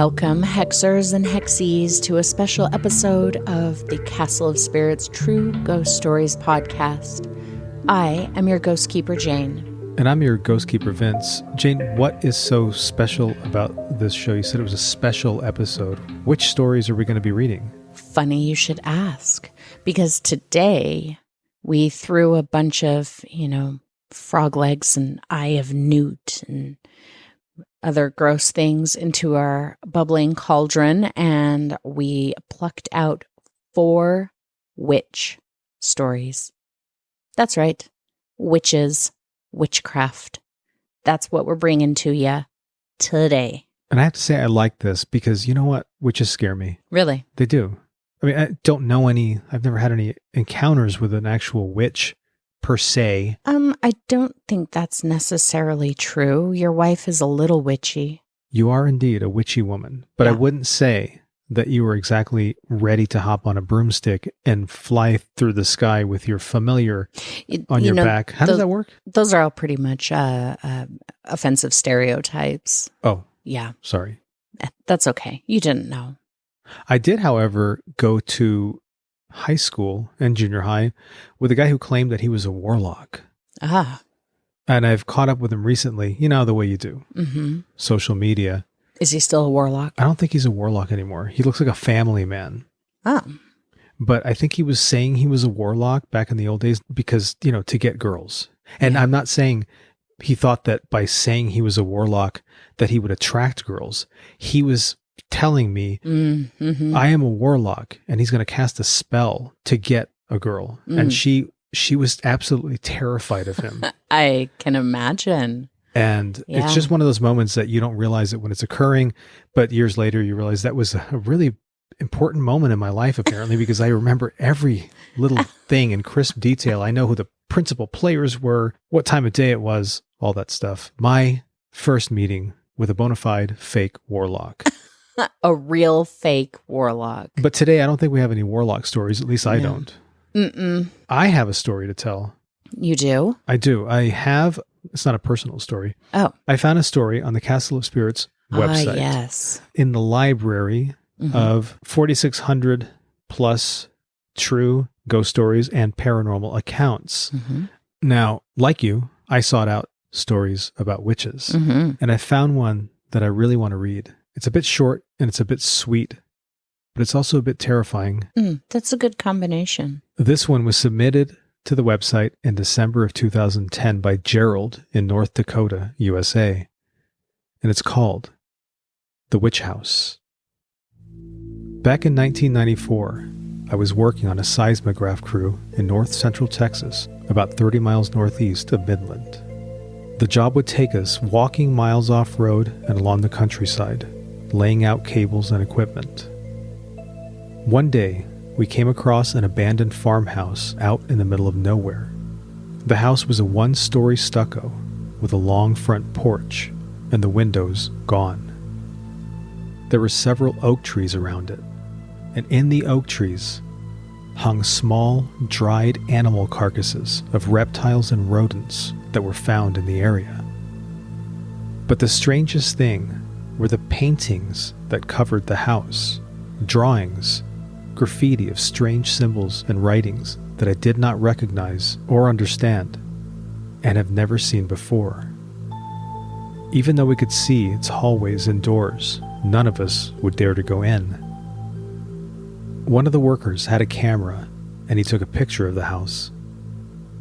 Welcome, Hexers and Hexies, to a special episode of the Castle of Spirits True Ghost Stories podcast. I am your ghost keeper, Jane. And I'm your ghost keeper, Vince. Jane, what is so special about this show? You said it was a special episode. Which stories are we going to be reading? Funny you should ask, because today we threw a bunch of, frog legs and eye of newt and other gross things into our bubbling cauldron, and we plucked out 4 witch stories. That's right. Witches, witchcraft. That's what we're bringing to you today. And I have to say I like this because you know what? Witches scare me. Really? They do. I mean, I don't know any, I've never had any encounters with an actual witch per se. I don't think that's necessarily true. Your wife is a little witchy. You are indeed a witchy woman, but Yeah. I wouldn't say that you were exactly ready to hop on a broomstick and fly through the sky with your familiar on your back. How does that work? Those are all pretty much offensive stereotypes. Oh, Yeah, sorry. that's okay. You didn't know. I did, however, go to high school and junior high with a guy who claimed that he was a warlock. Ah. And I've caught up with him recently, you know, the way you do. Mm-hmm. Social media. Is he still a warlock? I don't think he's a warlock anymore. He looks like a family man. Oh. But I think he was saying he was a warlock back in the old days because, to get girls. And Yeah. I'm not saying he thought that by saying he was a warlock that he would attract girls. He was telling me, Mm-hmm. I am a warlock, and he's going to cast a spell to get a girl. And she was absolutely terrified of him. I can imagine. And Yeah. it's just one of those moments that you don't realize it when it's occurring, but years later you realize that was a really important moment in my life, apparently, because I remember every little thing in crisp detail. I know who the principal players were, what time of day it was, all that stuff. My first meeting with a bona fide fake warlock. A real fake warlock. But today I don't think we have any warlock stories, at least I No. don't. Mm-mm. I have a story to tell. You do? I do. It's not a personal story. Oh. I found a story on the Castle of Spirits website. Ah, yes. In the library of 4,600 plus true ghost stories and paranormal accounts. Mm-hmm. Now, like you, I sought out stories about witches, Mm-hmm. and I found one that I really want to read. It's a bit short and it's a bit sweet, but it's also a bit terrifying. That's a good combination. This one was submitted to the website in December of 2010 by Gerald in North Dakota, USA, and it's called The Witch House. Back in 1994, I was working on a seismograph crew in north central Texas, about 30 miles northeast of Midland. The job would take us walking miles off-road and along the countryside, laying out cables and equipment. One day, we came across an abandoned farmhouse out in the middle of nowhere. The house was a 1-story stucco with a long front porch and the windows gone. There were several oak trees around it, and in the oak trees hung small, dried animal carcasses of reptiles and rodents that were found in the area. But the strangest thing were the paintings that covered the house, drawings, graffiti of strange symbols and writings that I did not recognize or understand and have never seen before. Even though we could see its hallways and doors, none of us would dare to go in. One of the workers had a camera and he took a picture of the house.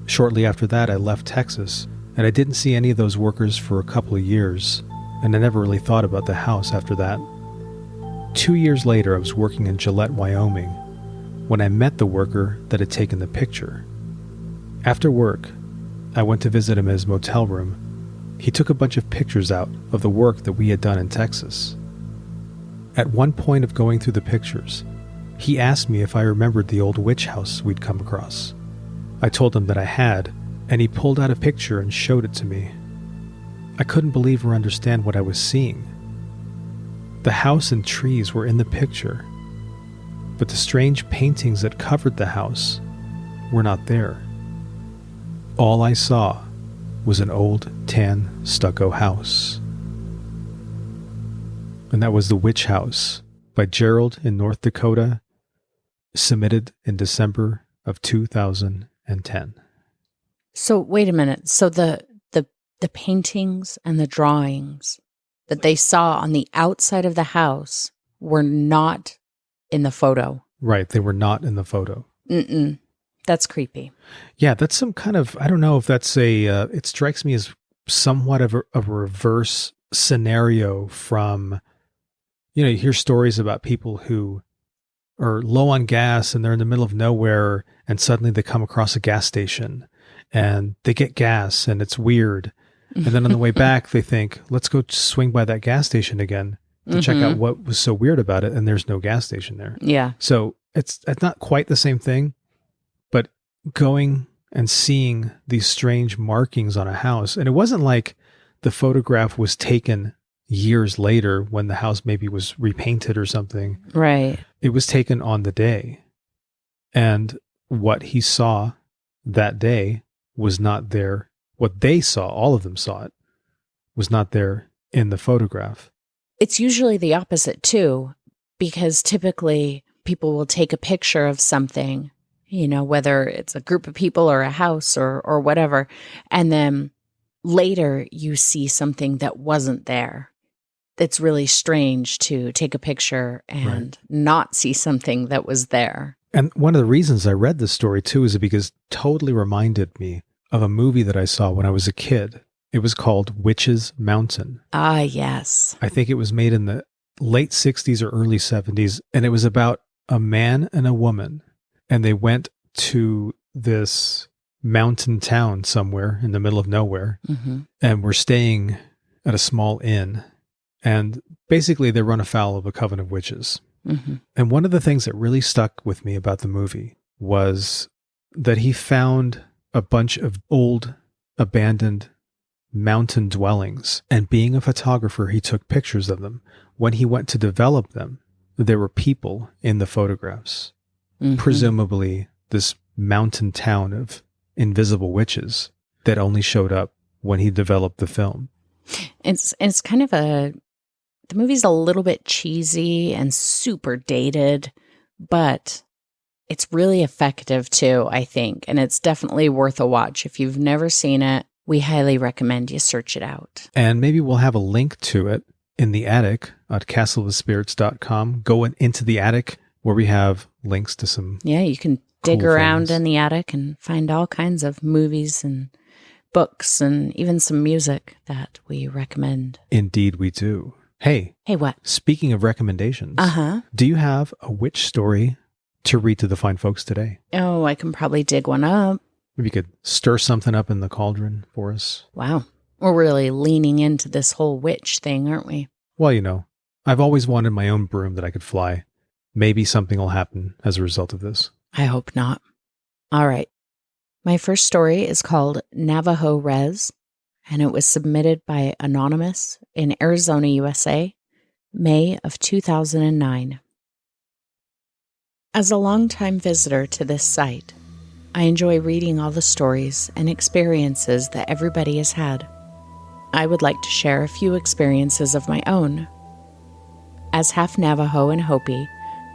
Shortly after that, I left Texas and I didn't see any of those workers for a couple of years, and I never really thought about the house after that. 2 years later, I was working in Gillette, Wyoming, when I met the worker that had taken the picture. After work, I went to visit him in his motel room. He took a bunch of pictures out of the work that we had done in Texas. At one point of going through the pictures, he asked me if I remembered the old witch house we'd come across. I told him that I had, and he pulled out a picture and showed it to me. I couldn't believe or understand what I was seeing. The house and trees were in the picture, but the strange paintings that covered the house were not there. All I saw was an old tan stucco house. And that was The Witch House by Gerald in North Dakota, submitted in December of 2010. So wait a minute. So the paintings and the drawings that they saw on the outside of the house were not in the photo. Right. They were not in the photo. Mm-mm. That's creepy. Yeah, that's some kind of, I don't know if that's it strikes me as somewhat of a reverse scenario from, you hear stories about people who are low on gas and they're in the middle of nowhere and suddenly they come across a gas station and they get gas and it's weird. And then on the way back, they think, let's go swing by that gas station again to check out what was so weird about it. And there's no gas station there. Yeah. So it's not quite the same thing, but going and seeing these strange markings on a house. And it wasn't like the photograph was taken years later when the house maybe was repainted or something. Right. It was taken on the day. And what he saw that day was not there. What they saw, all of them saw it, was not there in the photograph. It's usually the opposite too, because typically people will take a picture of something, whether it's a group of people or a house or whatever, and then later you see something that wasn't there. It's really strange to take a picture and not see something that was there. And one of the reasons I read this story too is because it totally reminded me of a movie that I saw when I was a kid. It was called Witch's Mountain. Ah, yes. I think it was made in the late 60s or early 70s, and it was about a man and a woman, and they went to this mountain town somewhere in the middle of nowhere, and were staying at a small inn, and basically they run afoul of a coven of witches. And one of the things that really stuck with me about the movie was that he found a bunch of old, abandoned mountain dwellings. And being a photographer, he took pictures of them. When he went to develop them, there were people in the photographs. Presumably this mountain town of invisible witches that only showed up when he developed the film. It's kind of the movie's a little bit cheesy and super dated, but it's really effective too, I think. And it's definitely worth a watch. If you've never seen it, we highly recommend you search it out. And maybe we'll have a link to it in the attic at castleofspirits.com. Go into the attic where we have links to some you can dig cool around things in the attic and find all kinds of movies and books and even some music that we recommend. Indeed we do. Hey, what? Speaking of recommendations, do you have a witch story to read to the fine folks today? Oh, I can probably dig one up. Maybe you could stir something up in the cauldron for us. Wow. We're really leaning into this whole witch thing, aren't we? Well, I've always wanted my own broom that I could fly. Maybe something will happen as a result of this. I hope not. All right. My first story is called Navajo Res, and it was submitted by Anonymous in Arizona, USA, May of 2009. As a longtime visitor to this site, I enjoy reading all the stories and experiences that everybody has had. I would like to share a few experiences of my own. As half Navajo and Hopi,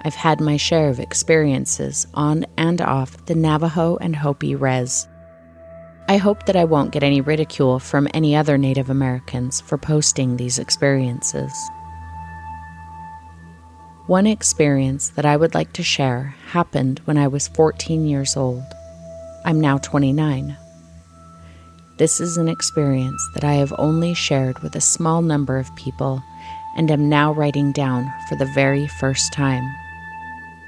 I've had my share of experiences on and off the Navajo and Hopi Res. I hope that I won't get any ridicule from any other Native Americans for posting these experiences. One experience that I would like to share happened when I was 14 years old. I'm now 29. This is an experience that I have only shared with a small number of people and am now writing down for the very first time.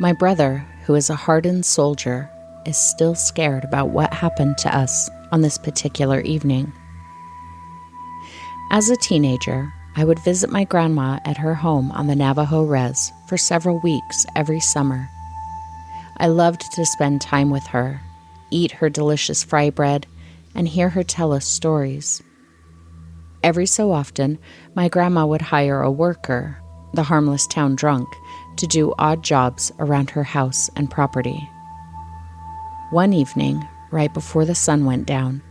My brother, who is a hardened soldier, is still scared about what happened to us on this particular evening. As a teenager, I would visit my grandma at her home on the Navajo Res for several weeks every summer. I loved to spend time with her, eat her delicious fry bread, and hear her tell us stories. Every so often, my grandma would hire a worker, the harmless town drunk, to do odd jobs around her house and property. One evening, right before the sun went down,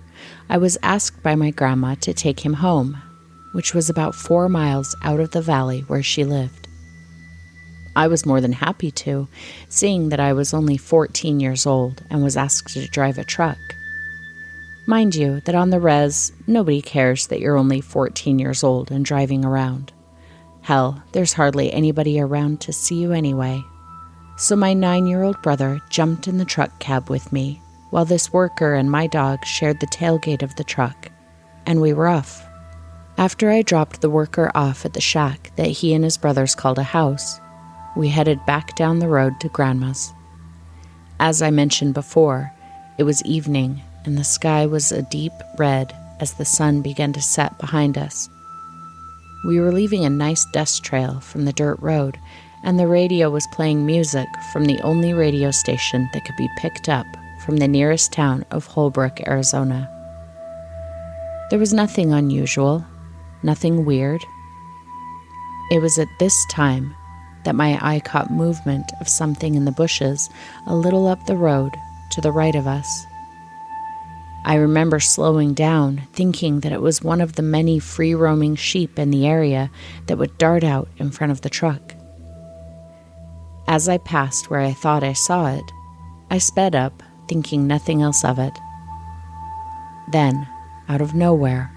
I was asked by my grandma to take him home. which was about 4 miles out of the valley where she lived. I was more than happy to, seeing that I was only 14 years old and was asked to drive a truck. Mind you, that on the res, nobody cares that you're only 14 years old and driving around. Hell, there's hardly anybody around to see you anyway. So my 9-year-old brother jumped in the truck cab with me, while this worker and my dog shared the tailgate of the truck, and we were off. After I dropped the worker off at the shack that he and his brothers called a house, we headed back down the road to Grandma's. As I mentioned before, it was evening, and the sky was a deep red as the sun began to set behind us. We were leaving a nice dust trail from the dirt road, and the radio was playing music from the only radio station that could be picked up from the nearest town of Holbrook, Arizona. There was nothing unusual, nothing weird. It was at this time that my eye caught movement of something in the bushes a little up the road to the right of us. I remember slowing down, thinking that it was one of the many free-roaming sheep in the area that would dart out in front of the truck. As I passed where I thought I saw it, I sped up, thinking nothing else of it. Then, out of nowhere,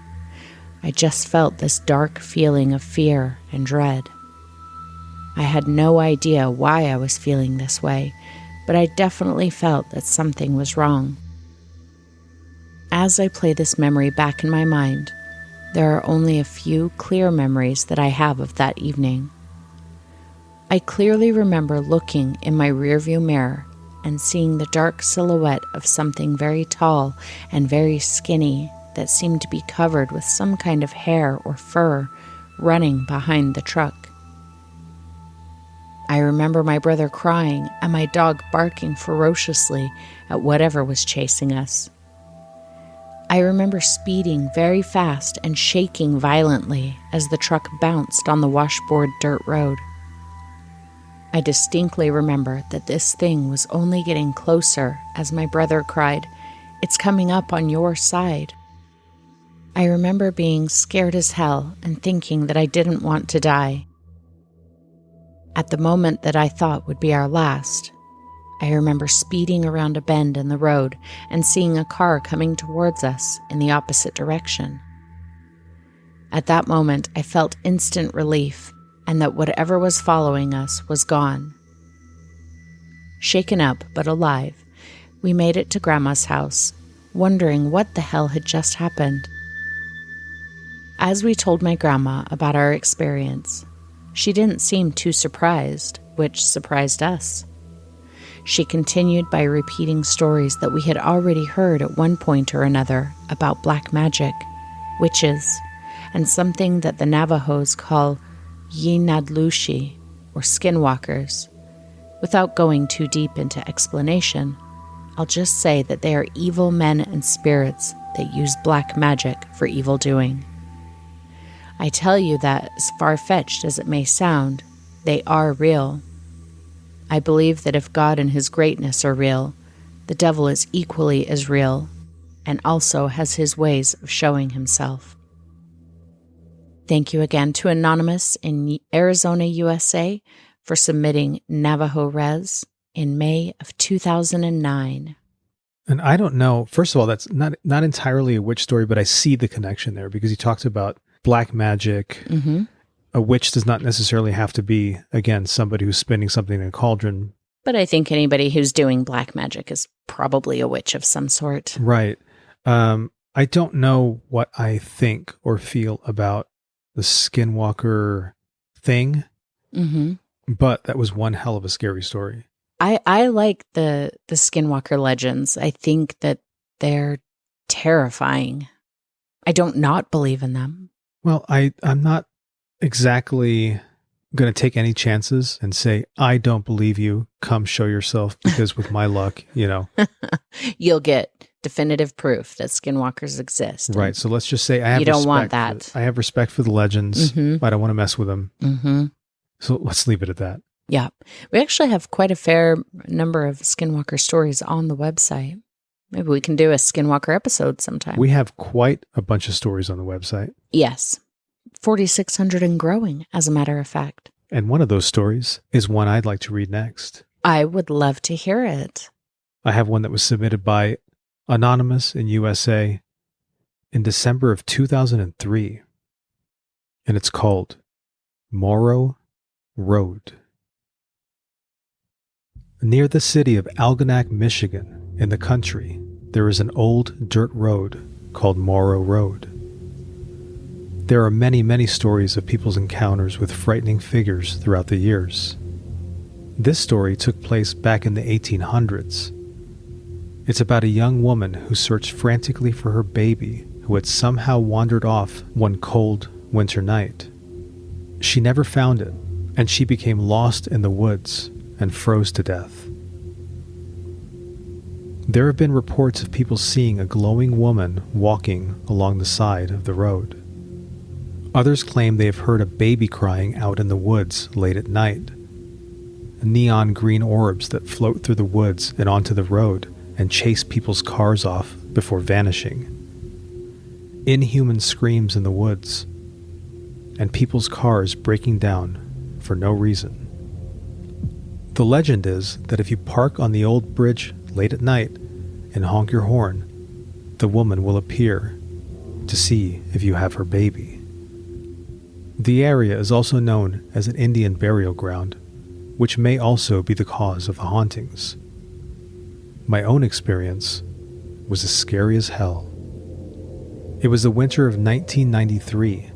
I just felt this dark feeling of fear and dread. I had no idea why I was feeling this way, but I definitely felt that something was wrong. As I play this memory back in my mind, there are only a few clear memories that I have of that evening. I clearly remember looking in my rearview mirror and seeing the dark silhouette of something very tall and very skinny that seemed to be covered with some kind of hair or fur running behind the truck. I remember my brother crying and my dog barking ferociously at whatever was chasing us. I remember speeding very fast and shaking violently as the truck bounced on the washboard dirt road. I distinctly remember that this thing was only getting closer as my brother cried, "It's coming up on your side." I remember being scared as hell and thinking that I didn't want to die. At the moment that I thought would be our last, I remember speeding around a bend in the road and seeing a car coming towards us in the opposite direction. At that moment, I felt instant relief and that whatever was following us was gone. Shaken up but alive, we made it to Grandma's house, wondering what the hell had just happened. As we told my grandma about our experience, she didn't seem too surprised, which surprised us. She continued by repeating stories that we had already heard at one point or another about black magic, witches, and something that the Navajos call Yinadlushi, or skinwalkers. Without going too deep into explanation, I'll just say that they are evil men and spirits that use black magic for evil doing. I tell you that, as far-fetched as it may sound, they are real. I believe that if God and his greatness are real, the devil is equally as real, and also has his ways of showing himself. Thank you again to Anonymous in Arizona, USA, for submitting Navajo Res in May of 2009. And I don't know, first of all, that's not entirely a witch story, but I see the connection there because he talks about black magic. Mm-hmm. A witch does not necessarily have to be, again, somebody who's spinning something in a cauldron. But I think anybody who's doing black magic is probably a witch of some sort. Right. I don't know what I think or feel about the skinwalker thing, Mm-hmm. but that was one hell of a scary story. I like the skinwalker legends. I think that they're terrifying. I don't not believe in them. Well, I'm not exactly going to take any chances and say, I don't believe you. Come show yourself, because with my luck, You'll get definitive proof that skinwalkers exist. Right. So let's just say I have you don't want that. I have respect for the legends. Mm-hmm. I don't want to mess with them. Mm-hmm. So let's leave it at that. Yeah. We actually have quite a fair number of skinwalker stories on the website. Maybe we can do a skinwalker episode sometime. We have quite a bunch of stories on the website. Yes. 4,600 and growing, as a matter of fact. And one of those stories is one I'd like to read next. I would love to hear it. I have one that was submitted by Anonymous in USA in December of 2003, and it's called Morrow Road. Near the city of Algonac, Michigan, in the country, there is an old dirt road called Morrow Road. There are many, many stories of people's encounters with frightening figures throughout the years. This story took place back in the 1800s. It's about a young woman who searched frantically for her baby who had somehow wandered off one cold winter night. She never found it, and she became lost in the woods and froze to death. There have been reports of people seeing a glowing woman walking along the side of the road. Others claim they have heard a baby crying out in the woods late at night. Neon green orbs that float through the woods and onto the road and chase people's cars off before vanishing. Inhuman screams in the woods, and people's cars breaking down for no reason. The legend is that if you park on the old bridge late at night and honk your horn, the woman will appear to see if you have her baby. The area is also known as an Indian burial ground, which may also be the cause of the hauntings. My own experience was as scary as hell. It was the winter of 1993,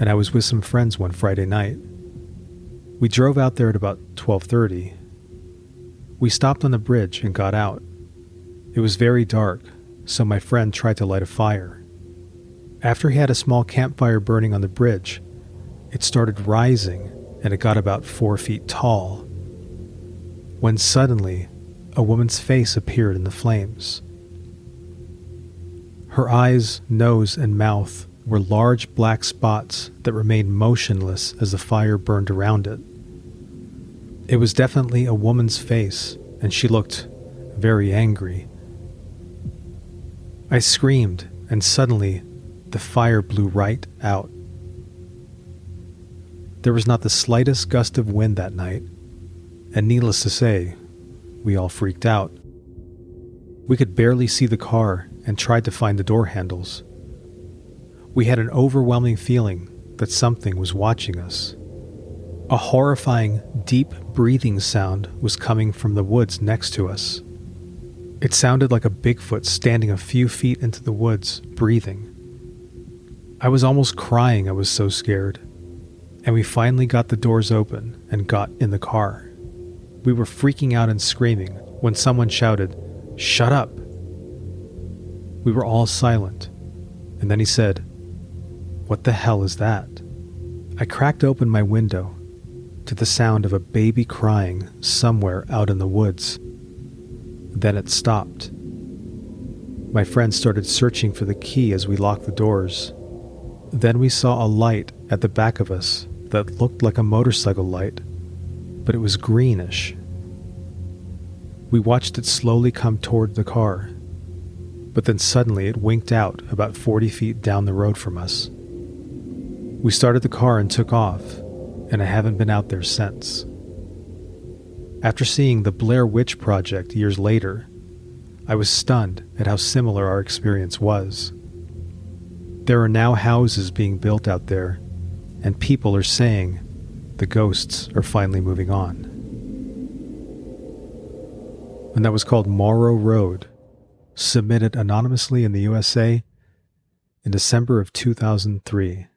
and I was with some friends one Friday night. We drove out there at about 12:30. We stopped on the bridge and got out. It was very dark, so my friend tried to light a fire. After he had a small campfire burning on the bridge, it started rising and it got about 4 feet tall, when suddenly a woman's face appeared in the flames. Her eyes, nose, and mouth were large black spots that remained motionless as the fire burned around it. It was definitely a woman's face, and she looked very angry. I screamed, and suddenly the fire blew right out. There was not the slightest gust of wind that night, and needless to say, we all freaked out. We could barely see the car and tried to find the door handles. We had an overwhelming feeling that something was watching us. A horrifying, deep breathing sound was coming from the woods next to us. It sounded like a Bigfoot standing a few feet into the woods, breathing. I was almost crying, I was so scared. And we finally got the doors open and got in the car. We were freaking out and screaming when someone shouted, "Shut up!" We were all silent, and then he said, "What the hell is that?" I cracked open my window to the sound of a baby crying somewhere out in the woods. Then it stopped. My friend started searching for the key as we locked the doors. Then we saw a light at the back of us that looked like a motorcycle light, but it was greenish. We watched it slowly come toward the car, but then suddenly it winked out about 40 feet down the road from us. We started the car and took off, and I haven't been out there since. After seeing the Blair Witch Project years later, I was stunned at how similar our experience was. There are now houses being built out there, and people are saying the ghosts are finally moving on. And that was called Morrow Road, submitted anonymously in the USA in December of 2003.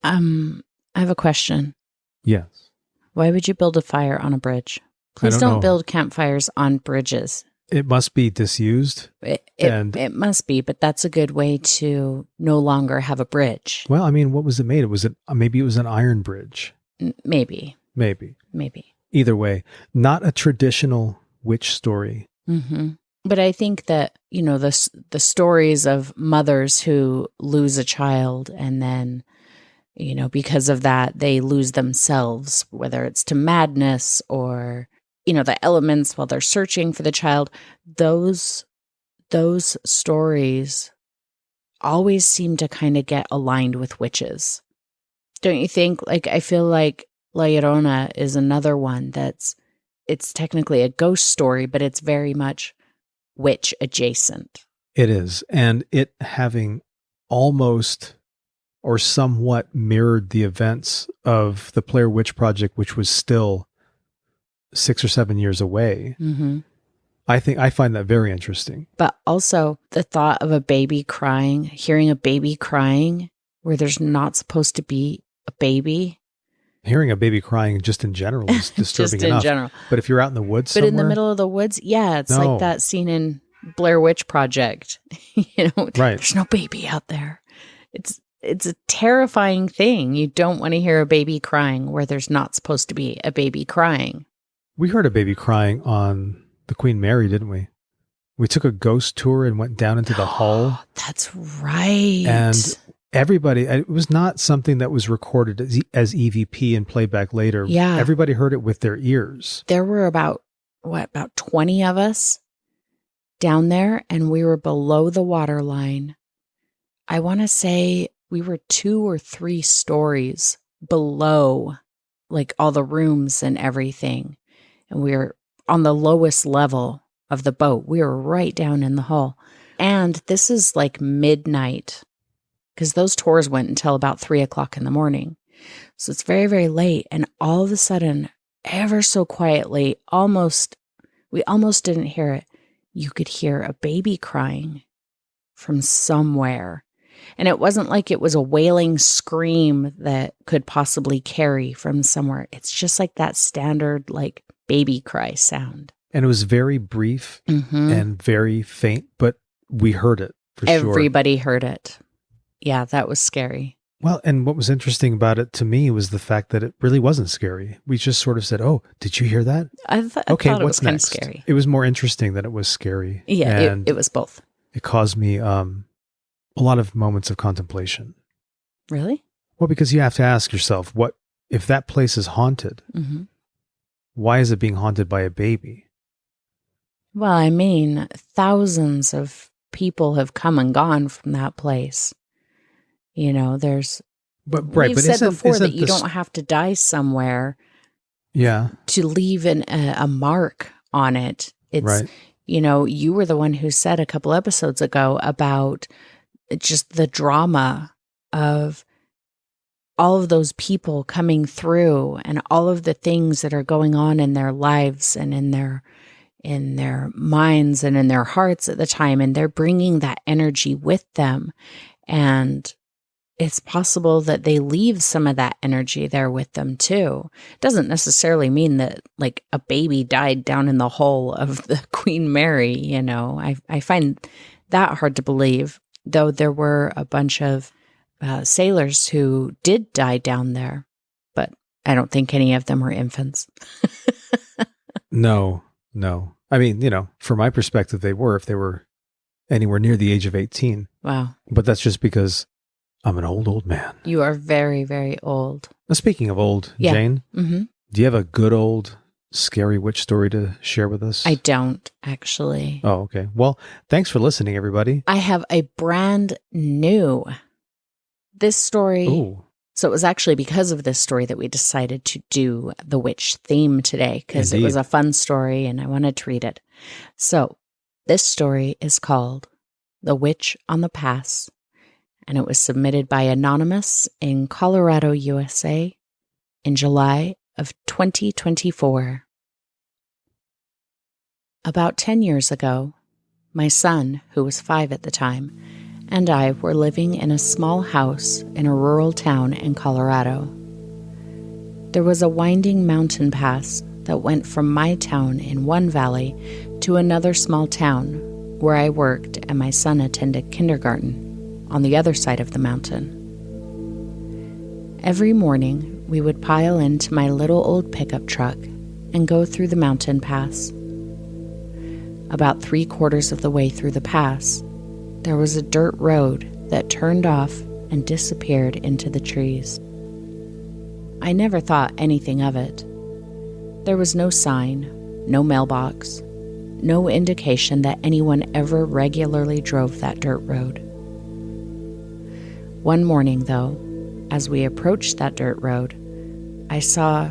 I have a question. Yes. Why would you build a fire on a bridge? Please don't don't know. build campfires on bridges. It must be disused. It must be, but that's a good way to no longer have a bridge. Well, I mean, what was it made of? Maybe it was an iron bridge. Maybe. Maybe. Either way, not a traditional witch story. Mm-hmm. But I think that, the stories of mothers who lose a child and then, because of that, they lose themselves, whether it's to madness or, the elements while they're searching for the child. Those stories always seem to kind of get aligned with witches. Don't you think? Like, I feel like La Llorona is another one it's technically a ghost story, but it's very much witch adjacent. It is. And it having almost or somewhat mirrored the events of the Blair Witch Project, which was still 6 or 7 years away. Mm-hmm. I find that very interesting. But also the thought of a baby crying, hearing a baby crying where there's not supposed to be a baby. Hearing a baby crying just in general is disturbing just in enough. general. But if you're out in the woods But somewhere, in the middle of the woods, yeah, it's like that scene in Blair Witch Project. Right. There's no baby out there. It's a terrifying thing. You don't want to hear a baby crying where there's not supposed to be a baby crying. We heard a baby crying on the Queen Mary, didn't we? We took a ghost tour and went down into the hull. That's right. And everybody, it was not something that was recorded as EVP and played back later. Yeah. Everybody heard it with their ears. There were about 20 of us down there, and we were below the water line. I want to say we were 2 or 3 stories below, like all the rooms and everything. And we were on the lowest level of the boat. We were right down in the hull. And this is like midnight, because those tours went until about 3 o'clock in the morning. So it's very, very late. And all of a sudden, ever so quietly, we almost didn't hear it. You could hear a baby crying from somewhere. And it wasn't like it was a wailing scream that could possibly carry from somewhere. It's just like that standard, like, baby cry sound. And it was very brief and very faint, but we heard it for sure. Everybody heard it. Yeah, that was scary. Well, and what was interesting about it to me was the fact that it really wasn't scary. We just sort of said, "Oh, did you hear that?" I thought it was kind of scary. It was more interesting than it was scary. Yeah, and it was both. It caused me a lot of moments of contemplation. Really? Well, because you have to ask yourself, what if that place is haunted? Mm-hmm. Why is it being haunted by a baby? Well, I mean, thousands of people have come and gone from that place. You know, we've said before that you don't have to die somewhere. Yeah. To leave a mark on it. It's, right. You know, you were the one who said a couple episodes ago about just the drama of all of those people coming through and all of the things that are going on in their lives and in their minds and in their hearts at the time. And they're bringing that energy with them. And it's possible that they leave some of that energy there with them too. It doesn't necessarily mean that like a baby died down in the hull of the Queen Mary, you know. I find that hard to believe, though there were a bunch of sailors who did die down there, but I don't think any of them were infants. No. I mean, you know, from my perspective, they were, if they were anywhere near the age of 18. Wow. But that's just because I'm an old man. You are very, very old. Now, speaking of old, yeah. Jane, mm-hmm. Do you have a good old scary witch story to share with us? I don't, actually. Oh, okay. Well, thanks for listening, everybody. I have a brand new. This story. Ooh. So it was actually because of this story that we decided to do the witch theme today, because it was a fun story and I wanted to read it. So this story is called The Witch on the Pass, and it was submitted by Anonymous in Colorado, USA in July of 2024. About 10 years ago, my son, who was 5 at the time, and I were living in a small house in a rural town in Colorado. There was a winding mountain pass that went from my town in one valley to another small town where I worked and my son attended kindergarten on the other side of the mountain. Every morning, we would pile into my little old pickup truck and go through the mountain pass. About 3/4 of the way through the pass, there was a dirt road that turned off and disappeared into the trees. I never thought anything of it. There was no sign, no mailbox, no indication that anyone ever regularly drove that dirt road. One morning, though, as we approached that dirt road, I saw,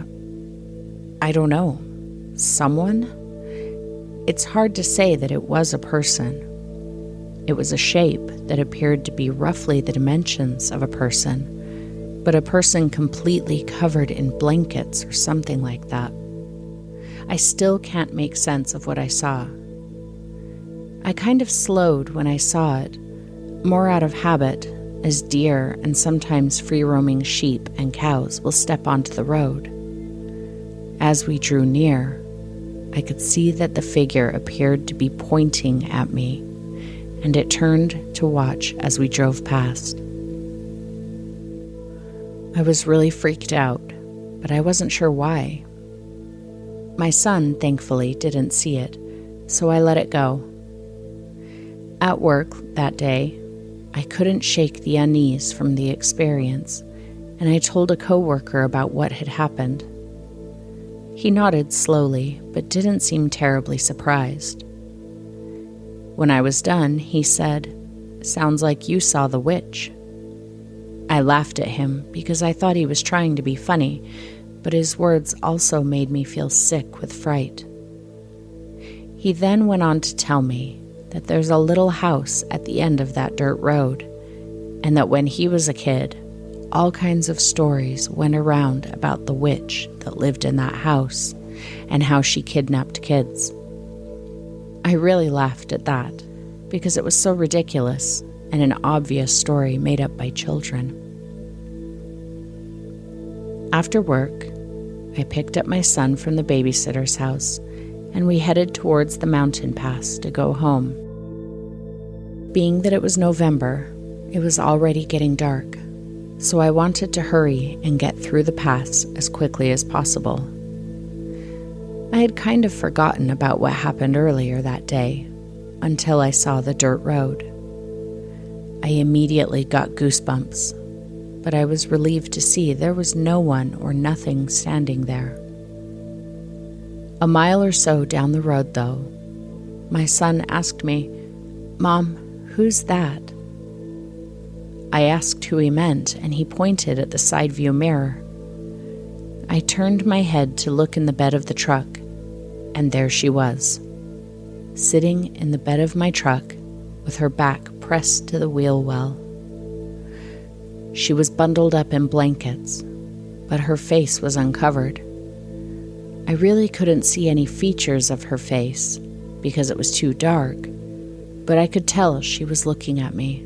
I don't know, someone? It's hard to say that it was a person. It was a shape that appeared to be roughly the dimensions of a person, but a person completely covered in blankets or something like that. I still can't make sense of what I saw. I kind of slowed when I saw it, more out of habit, as deer and sometimes free-roaming sheep and cows will step onto the road. As we drew near, I could see that the figure appeared to be pointing at me, and it turned to watch as we drove past. I was really freaked out, but I wasn't sure why. My son, thankfully, didn't see it, so I let it go. At work that day, I couldn't shake the unease from the experience, and I told a coworker about what had happened. He nodded slowly, but didn't seem terribly surprised. When I was done, he said, "Sounds like you saw the witch." I laughed at him because I thought he was trying to be funny, but his words also made me feel sick with fright. He then went on to tell me that there's a little house at the end of that dirt road, and that when he was a kid, all kinds of stories went around about the witch that lived in that house and how she kidnapped kids. I really laughed at that because it was so ridiculous and an obvious story made up by children. After work, I picked up my son from the babysitter's house and we headed towards the mountain pass to go home. Being that it was November, it was already getting dark, so I wanted to hurry and get through the pass as quickly as possible. I had kind of forgotten about what happened earlier that day until I saw the dirt road. I immediately got goosebumps, but I was relieved to see there was no one or nothing standing there. A mile or so down the road, though, my son asked me, "Mom, who's that?" I asked who he meant, and he pointed at the side view mirror. I turned my head to look in the bed of the truck, and there she was, sitting in the bed of my truck with her back pressed to the wheel well. She was bundled up in blankets, but her face was uncovered. I really couldn't see any features of her face because it was too dark, but I could tell she was looking at me.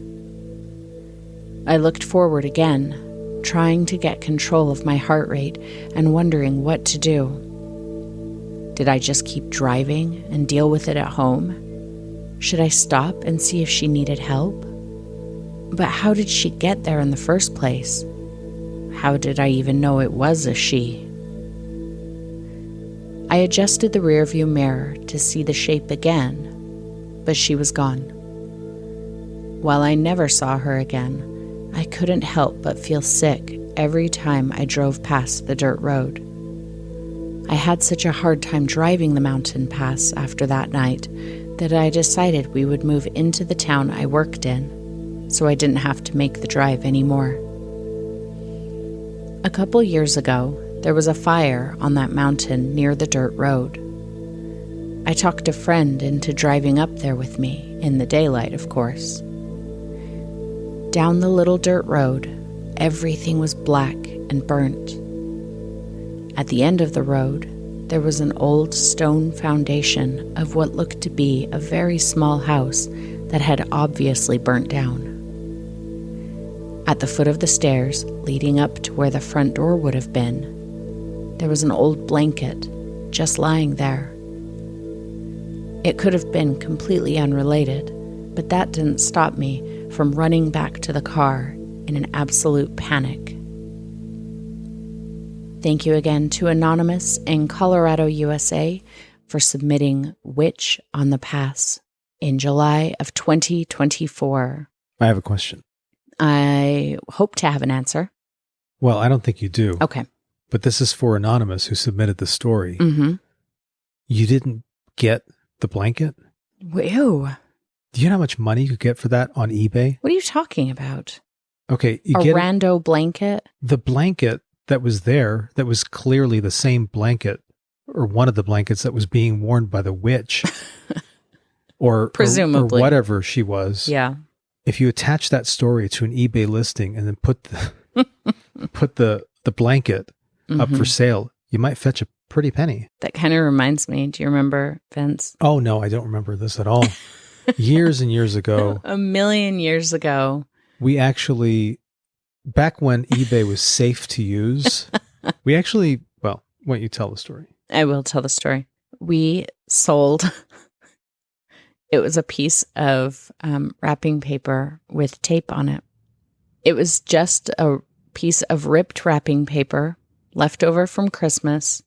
I looked forward again, trying to get control of my heart rate and wondering what to do. Did I just keep driving and deal with it at home? Should I stop and see if she needed help? But how did she get there in the first place? How did I even know it was a she? I adjusted the rearview mirror to see the shape again, but she was gone. While I never saw her again, I couldn't help but feel sick every time I drove past the dirt road. I had such a hard time driving the mountain pass after that night that I decided we would move into the town I worked in, so I didn't have to make the drive anymore. A couple years ago, there was a fire on that mountain near the dirt road. I talked a friend into driving up there with me, in the daylight, of course. Down the little dirt road, everything was black and burnt. At the end of the road, there was an old stone foundation of what looked to be a very small house that had obviously burnt down. At the foot of the stairs leading up to where the front door would have been, there was an old blanket just lying there. It could have been completely unrelated, but that didn't stop me from running back to the car in an absolute panic. Thank you again to Anonymous in Colorado, USA, for submitting Witch on the Pass in July of 2024. I have a question. I hope to have an answer. Well, I don't think you do. Okay. But this is for Anonymous, who submitted the story. Mm-hmm. You didn't get the blanket? Ew. Do you know how much money you could get for that on eBay? What are you talking about? Okay, A rando blanket. the blanket that was there, that was clearly the same blanket, or one of the blankets that was being worn by the witch, or Presumably. or whatever she was. Yeah. If you attach that story to an eBay listing and then put the blanket up for sale, you might fetch a pretty penny. That kind of reminds me. Do you remember, Vince? Oh, no, I don't remember this at all. Years and years ago. A million years ago. We actually, back when eBay was safe to use, we actually, well, why don't you tell the story? I will tell the story. We sold, it was a piece of wrapping paper with tape on it. It was just a piece of ripped wrapping paper left over from Christmas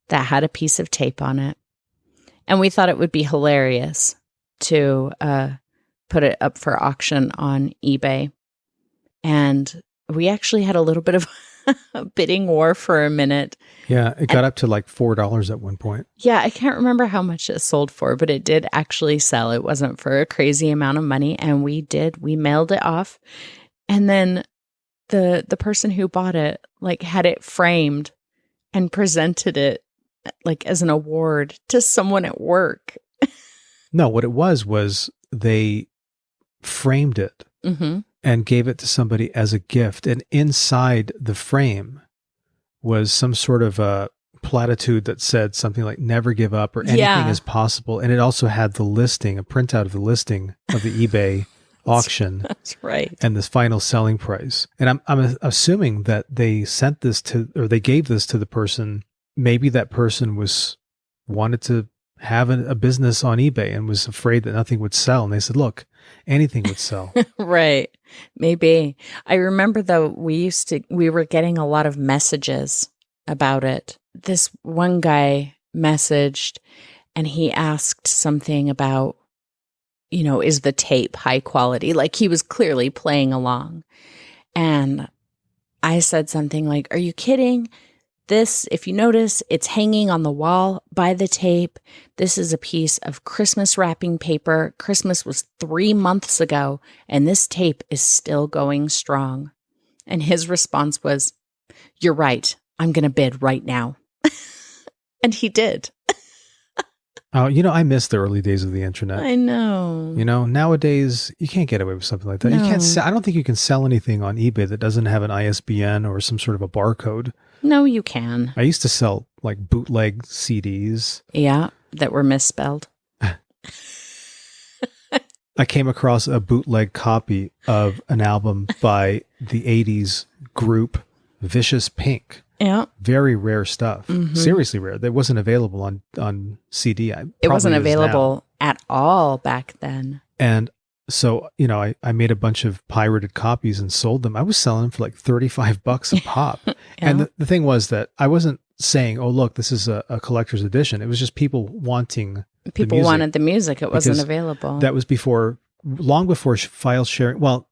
that had a piece of tape on it. And we thought it would be hilarious to put it up for auction on eBay. And we actually had a little bit of a bidding war for a minute. Yeah, it got up to like $4 at one point. Yeah, I can't remember how much it sold for, but it did actually sell. It wasn't for a crazy amount of money. And we mailed it off. And then the person who bought it, like, had it framed and presented it like as an award to someone at work. No, what it was they framed it and gave it to somebody as a gift. And inside the frame was some sort of a platitude that said something like "never give up" or "anything is possible." And it also had the listing, a printout of the listing of the eBay auction. That's right. And this final selling price. And I'm assuming that they sent this to, or they gave this to the person. Maybe that person wanted to have a business on eBay and was afraid that nothing would sell. And they said, look, anything would sell. Right. Maybe. I remember though, we were getting a lot of messages about it. This one guy messaged and he asked something about, is the tape high quality? Like, he was clearly playing along. And I said something like, are you kidding? This, if you notice, it's hanging on the wall by the tape. This is a piece of Christmas wrapping paper. Christmas was 3 months ago, and this tape is still going strong. And his response was, you're right. I'm going to bid right now. And he did. Oh, I miss the early days of the internet. I know. Nowadays you can't get away with something like that. No. You can't. I don't think you can sell anything on eBay that doesn't have an ISBN or some sort of a barcode. No, you can. I used to sell like bootleg CDs. Yeah, that were misspelled. I came across a bootleg copy of an album by the 80s group Vicious Pink. Yeah. Very rare stuff. Seriously rare. That wasn't available on CD. It wasn't available at all back then. And so, I made a bunch of pirated copies and sold them. I was selling them for like $35 a pop. Yeah. And the thing was that I wasn't saying, oh, look, this is a collector's edition. It was just people wanting People wanted the music. It wasn't available. That was long before file sharing. Well,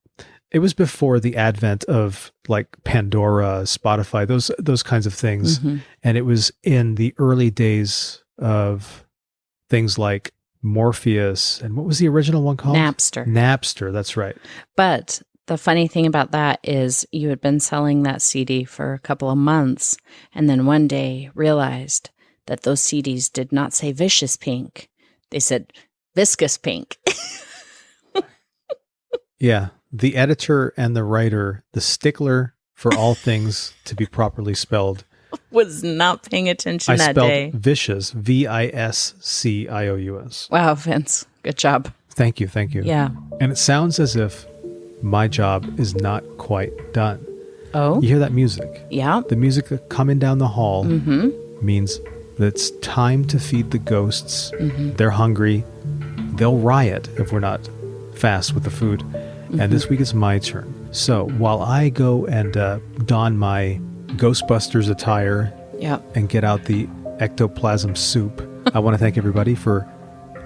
it was before the advent of like Pandora, Spotify, those kinds of things. And it was in the early days of things like Morpheus, and what was the original one called? Napster, that's right. But the funny thing about that is you had been selling that CD for a couple of months, and then one day realized that those CDs did not say Vicious Pink. They said Viscous Pink. Yeah. The editor and the writer, the stickler for all things to be properly spelled, was not paying attention that day. I spelled vicious, Viscious. Wow, Vince. Good job. Thank you. Yeah. And it sounds as if my job is not quite done. Oh? You hear that music? Yeah. The music coming down the hall means that it's time to feed the ghosts. They're hungry. They'll riot if we're not fast with the food. And this week is my turn. So while I go and don my Ghostbusters attire and get out the ectoplasm soup, I want to thank everybody for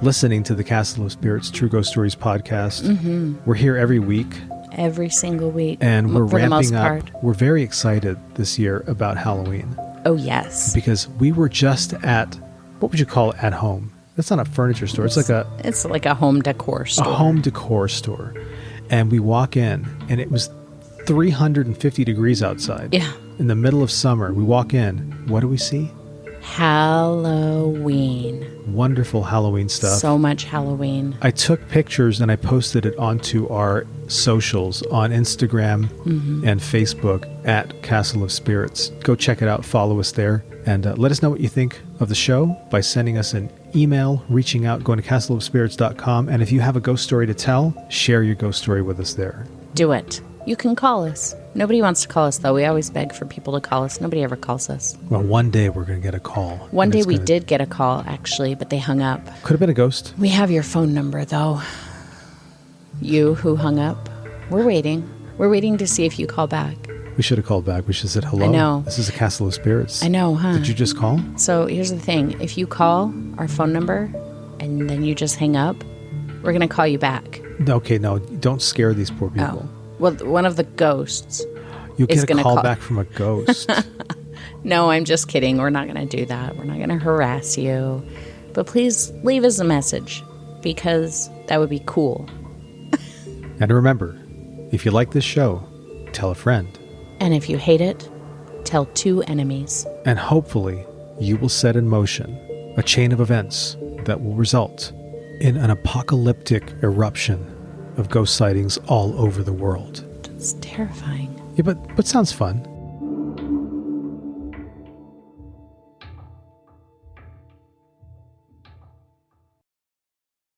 listening to the Castle of Spirits True Ghost Stories podcast. We're here every week. Every single week. And we're ramping up. Part. We're very excited this year about Halloween. Oh, yes. Because we were just at, what would you call it, at home? That's not a furniture store. It's like a home decor store. A home decor store. And we walk in, and it was 350 degrees outside. Yeah. In the middle of summer, we walk in. What do we see? Halloween. Wonderful Halloween stuff. So much Halloween. I took pictures and I posted it onto our socials on Instagram and Facebook at Castle of Spirits. Go check it out. Follow us there. And let us know what you think of the show by sending us an email, reaching out, going to castleofspirits.com. And if you have a ghost story to tell, share your ghost story with us there. Do it. You can call us. Nobody wants to call us, though. We always beg for people to call us. Nobody ever calls us. Well, one day we're going to get a call. One day we did get a call, actually, but they hung up. Could have been a ghost. We have your phone number, though. You who hung up. We're waiting. We're waiting to see if you call back. We should have called back. We should have said hello. I know. This is a Castle of Spirits. I know, huh? Did you just call? So here's the thing. If you call our phone number and then you just hang up, we're going to call you back. Okay, no. Don't scare these poor people. Oh. Well, one of the ghosts. You'll get a call back from a ghost. No, I'm just kidding. We're not going to do that. We're not going to harass you. But please leave us a message because that would be cool. And remember, if you like this show, tell a friend. And if you hate it, tell 2 enemies. And hopefully, you will set in motion a chain of events that will result in an apocalyptic eruption of ghost sightings all over the world. It's terrifying. Yeah, but sounds fun.